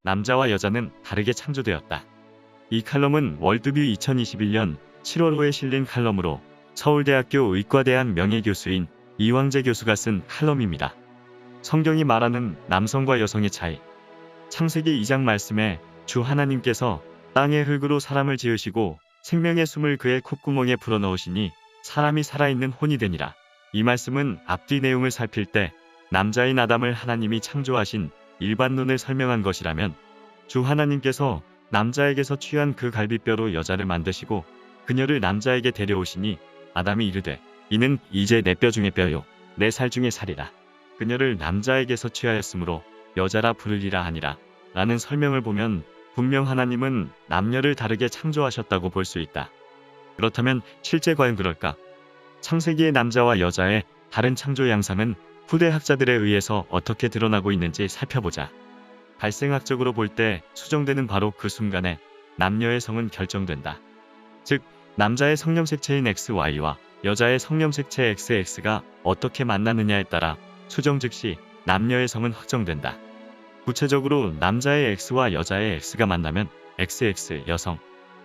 남자와 여자는 다르게 창조되었다. 이 칼럼은 월드뷰 2021년 7월호에 실린 칼럼으로 서울대학교 의과대학 명예교수인 이왕재 교수가 쓴 칼럼입니다. 성경이 말하는 남성과 여성의 차이. 창세기 2장 말씀에 주 하나님께서 땅의 흙으로 사람을 지으시고 생명의 숨을 그의 콧구멍에 불어넣으시니 사람이 살아있는 혼이 되니라. 이 말씀은 앞뒤 내용을 살필 때 남자인 아담을 하나님이 창조하신 일반론을 설명한 것이라면, 주 하나님께서 남자에게서 취한 그 갈비뼈로 여자를 만드시고 그녀를 남자에게 데려오시니 아담이 이르되 이는 이제 내 뼈 중의 뼈요 내 살 중의 살이라. 그녀를 남자에게서 취하였으므로 여자라 부르리라 하니라 라는 설명을 보면 분명 하나님은 남녀를 다르게 창조하셨다고 볼 수 있다. 그렇다면 실제 과연 그럴까? 창세기의 남자와 여자의 다른 창조 양상은 후대 학자들에 의해서 어떻게 드러나고 있는지 살펴보자. 발생학적으로 볼 때 수정되는 바로 그 순간에 남녀의 성은 결정된다. 즉, 남자의 성염색체인 XY와 여자의 성염색체 XX가 어떻게 만나느냐에 따라 수정 즉시 남녀의 성은 확정된다. 구체적으로 남자의 X와 여자의 X가 만나면 XX 여성,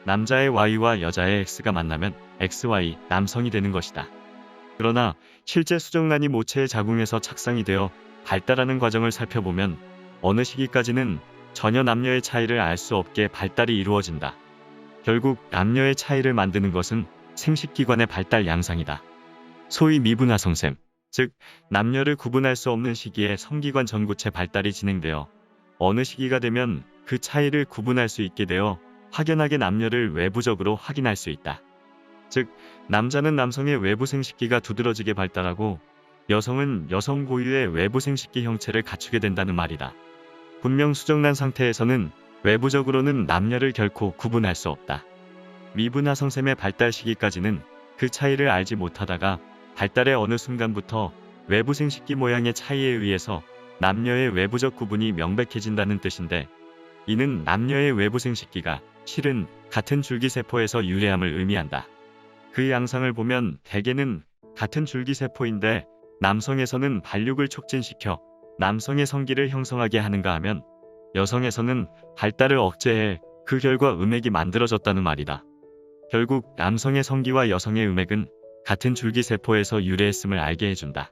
남자의 Y와 여자의 X가 만나면 XY 남성이 되는 것이다. 그러나 실제 수정란이 모체의 자궁에서 착상이 되어 발달하는 과정을 살펴보면 어느 시기까지는 전혀 남녀의 차이를 알 수 없게 발달이 이루어진다. 결국 남녀의 차이를 만드는 것은 생식기관의 발달 양상이다. 소위 미분화성샘, 즉 남녀를 구분할 수 없는 시기에 성기관 전구체 발달이 진행되어 어느 시기가 되면 그 차이를 구분할 수 있게 되어 확연하게 남녀를 외부적으로 확인할 수 있다. 즉, 남자는 남성의 외부 생식기가 두드러지게 발달하고 여성은 여성 고유의 외부 생식기 형체를 갖추게 된다는 말이다. 분명 수정란 상태에서는 외부적으로는 남녀를 결코 구분할 수 없다. 미분화성샘의 발달 시기까지는 그 차이를 알지 못하다가 발달의 어느 순간부터 외부 생식기 모양의 차이에 의해서 남녀의 외부적 구분이 명백해진다는 뜻인데, 이는 남녀의 외부 생식기가 실은 같은 줄기세포에서 유래함을 의미한다. 그 양상을 보면 대개는 같은 줄기세포인데 남성에서는 발육을 촉진시켜 남성의 성기를 형성하게 하는가 하면 여성에서는 발달을 억제해 그 결과 음액이 만들어졌다는 말이다. 결국 남성의 성기와 여성의 음액은 같은 줄기세포에서 유래했음을 알게 해준다.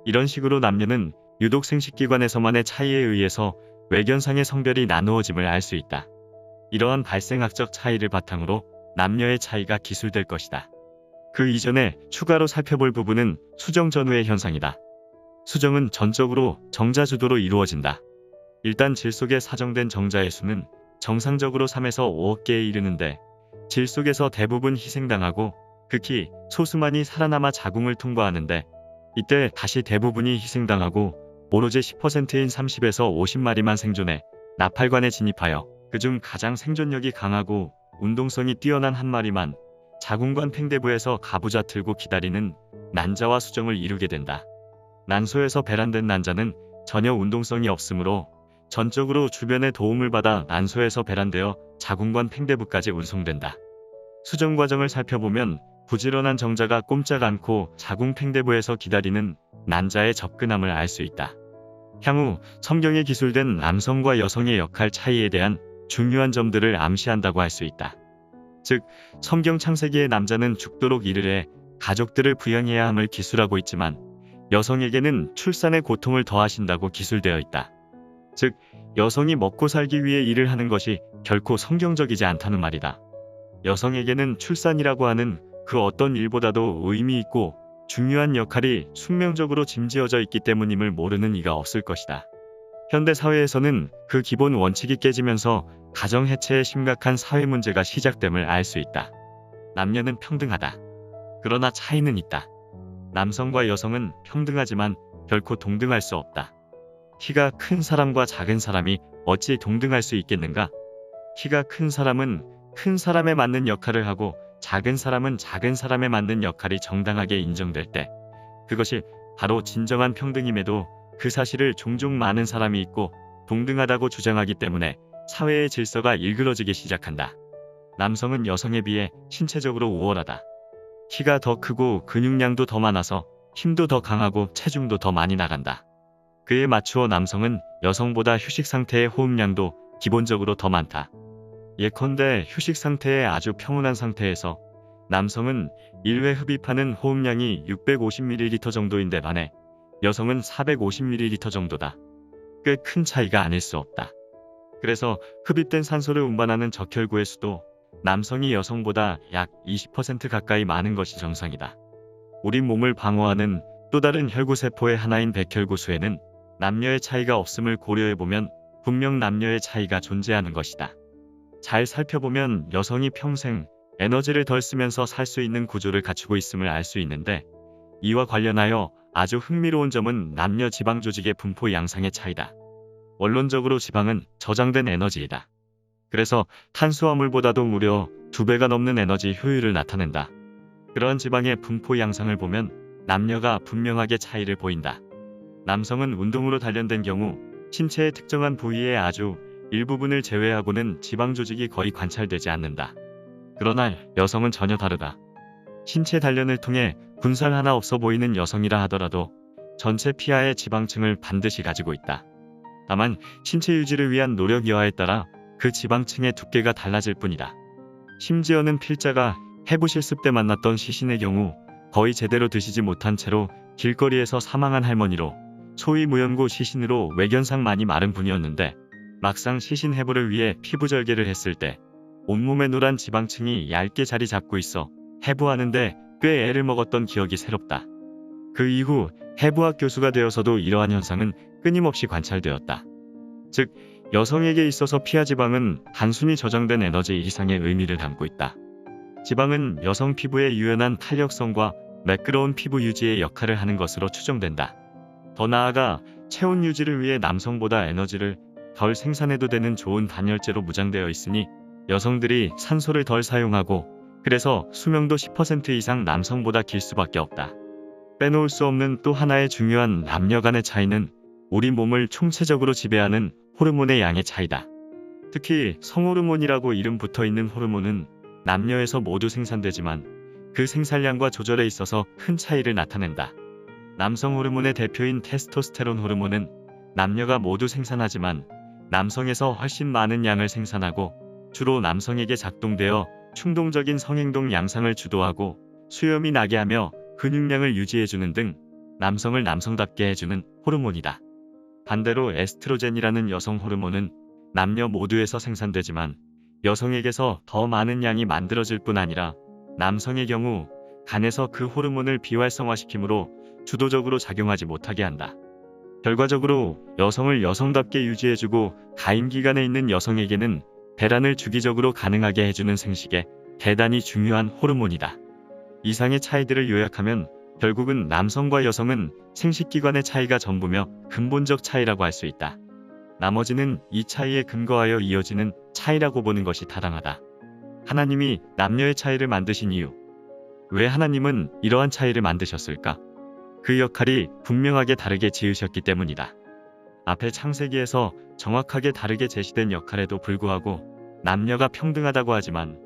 이런 식으로 남녀는 유독 생식기관에서만의 차이에 의해서 외견상의 성별이 나누어짐을 알 수 있다. 이러한 발생학적 차이를 바탕으로 남녀의 차이가 기술될 것이다. 그 이전에 추가로 살펴볼 부분은 수정 전후의 현상이다. 수정은 전적으로 정자주도로 이루어진다. 일단 질 속에 사정된 정자의 수는 정상적으로 3에서 5억 개에 이르는데 질 속에서 대부분 희생당하고 극히 소수만이 살아남아 자궁을 통과하는데, 이때 다시 대부분이 희생당하고 오로지 10%인 30에서 50마리만 생존해 나팔관에 진입하여 그중 가장 생존력이 강하고 운동성이 뛰어난 한 마리만 자궁관 팽대부에서 가부좌 틀고 기다리는 난자와 수정을 이루게 된다. 난소에서 배란된 난자는 전혀 운동성이 없으므로 전적으로 주변의 도움을 받아 난소에서 배란되어 자궁관 팽대부까지 운송된다. 수정 과정을 살펴보면 부지런한 정자가 꼼짝 않고 자궁 팽대부에서 기다리는 난자의 접근함을 알 수 있다. 향후 성경에 기술된 남성과 여성의 역할 차이에 대한 중요한 점들을 암시한다고 할 수 있다. 즉, 성경 창세기의 남자는 죽도록 일을 해 가족들을 부양해야 함을 기술하고 있지만 여성에게는 출산의 고통을 더하신다고 기술되어 있다. 즉, 여성이 먹고 살기 위해 일을 하는 것이 결코 성경적이지 않다는 말이다. 여성에게는 출산이라고 하는 그 어떤 일보다도 의미 있고 중요한 역할이 숙명적으로 짐지어져 있기 때문임을 모르는 이가 없을 것이다. 현대 사회에서는 그 기본 원칙이 깨지면서 가정 해체의 심각한 사회 문제가 시작됨을 알 수 있다. 남녀는 평등하다. 그러나 차이는 있다. 남성과 여성은 평등하지만 결코 동등할 수 없다. 키가 큰 사람과 작은 사람이 어찌 동등할 수 있겠는가? 키가 큰 사람은 큰 사람에 맞는 역할을 하고 작은 사람은 작은 사람에 맞는 역할이 정당하게 인정될 때, 그것이 바로 진정한 평등임에도 그 사실을 종종 많은 사람이 있고 동등하다고 주장하기 때문에 사회의 질서가 일그러지기 시작한다. 남성은 여성에 비해 신체적으로 우월하다. 키가 더 크고 근육량도 더 많아서 힘도 더 강하고 체중도 더 많이 나간다. 그에 맞추어 남성은 여성보다 휴식 상태의 호흡량도 기본적으로 더 많다. 예컨대 휴식 상태에 아주 평온한 상태에서 남성은 1회 흡입하는 호흡량이 650ml 정도인데 반해 여성은 450ml 정도다. 꽤 큰 차이가 아닐 수 없다. 그래서 흡입된 산소를 운반하는 적혈구의 수도 남성이 여성보다 약 20% 가까이 많은 것이 정상이다. 우리 몸을 방어하는 또 다른 혈구세포의 하나인 백혈구 수에는 남녀의 차이가 없음을 고려해보면 분명 남녀의 차이가 존재하는 것이다. 잘 살펴보면 여성이 평생 에너지를 덜 쓰면서 살 수 있는 구조를 갖추고 있음을 알 수 있는데, 이와 관련하여 아주 흥미로운 점은 남녀 지방 조직의 분포 양상의 차이다. 원론적으로 지방은 저장된 에너지이다. 그래서 탄수화물보다도 무려 2배가 넘는 에너지 효율을 나타낸다. 그러한 지방의 분포 양상을 보면 남녀가 분명하게 차이를 보인다. 남성은 운동으로 단련된 경우 신체의 특정한 부위의 아주 일부분을 제외하고는 지방 조직이 거의 관찰되지 않는다. 그러나 여성은 전혀 다르다. 신체 단련을 통해 군살 하나 없어 보이는 여성이라 하더라도 전체 피하의 지방층을 반드시 가지고 있다. 다만 신체 유지를 위한 노력 여하에 따라 그 지방층의 두께가 달라질 뿐이다. 심지어는 필자가 해부 실습 때 만났던 시신의 경우 거의 제대로 드시지 못한 채로 길거리에서 사망한 할머니로 소위 무연고 시신으로 외견상 많이 마른 분이었는데, 막상 시신 해부를 위해 피부 절개를 했을 때 온몸의 노란 지방층이 얇게 자리 잡고 있어 해부하는데 꽤 애를 먹었던 기억이 새롭다. 그 이후 해부학 교수가 되어서도 이러한 현상은 끊임없이 관찰되었다. 즉, 여성에게 있어서 피하 지방은 단순히 저장된 에너지 이상의 의미를 담고 있다. 지방은 여성 피부의 유연한 탄력성과 매끄러운 피부 유지의 역할을 하는 것으로 추정된다. 더 나아가 체온 유지를 위해 남성보다 에너지를 덜 생산해도 되는 좋은 단열재로 무장되어 있으니 여성들이 산소를 덜 사용하고 그래서 수명도 10% 이상 남성보다 길 수밖에 없다. 빼놓을 수 없는 또 하나의 중요한 남녀 간의 차이는 우리 몸을 총체적으로 지배하는 호르몬의 양의 차이다. 특히 성호르몬이라고 이름 붙어있는 호르몬은 남녀에서 모두 생산되지만 그 생산량과 조절에 있어서 큰 차이를 나타낸다. 남성 호르몬의 대표인 테스토스테론 호르몬은 남녀가 모두 생산하지만 남성에서 훨씬 많은 양을 생산하고 주로 남성에게 작동되어 충동적인 성행동 양상을 주도하고 수염이 나게 하며 근육량을 유지해주는 등 남성을 남성답게 해주는 호르몬이다. 반대로 에스트로겐이라는 여성 호르몬은 남녀 모두에서 생산되지만 여성에게서 더 많은 양이 만들어질 뿐 아니라 남성의 경우 간에서 그 호르몬을 비활성화시키므로 주도적으로 작용하지 못하게 한다. 결과적으로 여성을 여성답게 유지해주고 가임기간에 있는 여성에게는 배란을 주기적으로 가능하게 해주는 생식에 대단히 중요한 호르몬이다. 이상의 차이들을 요약하면 결국은 남성과 여성은 생식기관의 차이가 전부며 근본적 차이라고 할 수 있다. 나머지는 이 차이에 근거하여 이어지는 차이라고 보는 것이 타당하다. 하나님이 남녀의 차이를 만드신 이유. 왜 하나님은 이러한 차이를 만드셨을까? 그 역할이 분명하게 다르게 지으셨기 때문이다. 앞에 창세기에서 정확하게 다르게 제시된 역할에도 불구하고 남녀가 평등하다고 하지만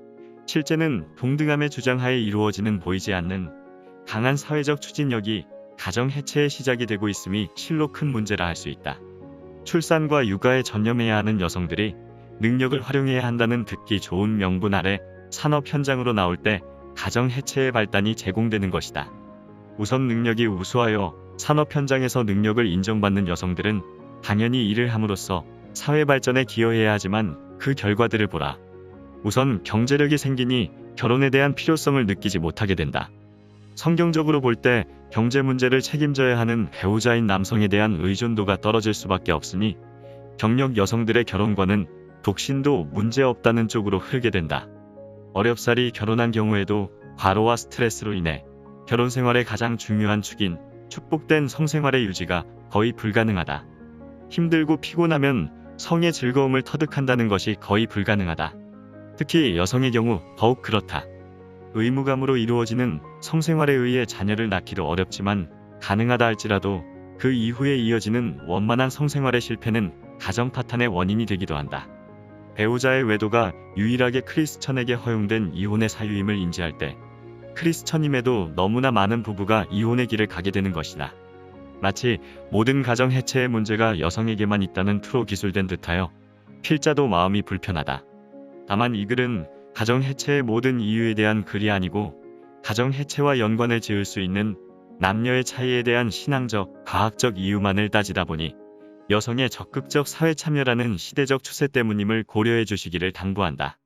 실제는 동등함의 주장하에 이루어지는 보이지 않는 강한 사회적 추진력이 가정 해체의 시작이 되고 있음이 실로 큰 문제라 할 수 있다. 출산과 육아에 전념해야 하는 여성들이 능력을 활용해야 한다는 듣기 좋은 명분 아래 산업 현장으로 나올 때 가정 해체의 발단이 제공되는 것이다. 우선 능력이 우수하여 산업 현장에서 능력을 인정받는 여성들은 당연히 일을 함으로써 사회 발전에 기여해야 하지만 그 결과들을 보라. 우선 경제력이 생기니 결혼에 대한 필요성을 느끼지 못하게 된다. 성경적으로 볼 때 경제 문제를 책임져야 하는 배우자인 남성에 대한 의존도가 떨어질 수밖에 없으니 경력 여성들의 결혼과는 독신도 문제없다는 쪽으로 흐르게 된다. 어렵사리 결혼한 경우에도 과로와 스트레스로 인해 결혼 생활의 가장 중요한 축인 축복된 성생활의 유지가 거의 불가능하다. 힘들고 피곤하면 성의 즐거움을 터득한다는 것이 거의 불가능하다. 특히 여성의 경우 더욱 그렇다. 의무감으로 이루어지는 성생활에 의해 자녀를 낳기도 어렵지만 가능하다 할지라도 그 이후에 이어지는 원만한 성생활의 실패는 가정 파탄의 원인이 되기도 한다. 배우자의 외도가 유일하게 크리스천에게 허용된 이혼의 사유임을 인지할 때 크리스천임에도 너무나 많은 부부가 이혼의 길을 가게 되는 것이다. 마치 모든 가정 해체의 문제가 여성에게만 있다는 투로 기술된 듯하여 필자도 마음이 불편하다. 다만 이 글은 가정 해체의 모든 이유에 대한 글이 아니고 가정 해체와 연관을 지을 수 있는 남녀의 차이에 대한 신앙적, 과학적 이유만을 따지다 보니 여성의 적극적 사회 참여라는 시대적 추세 때문임을 고려해 주시기를 당부한다.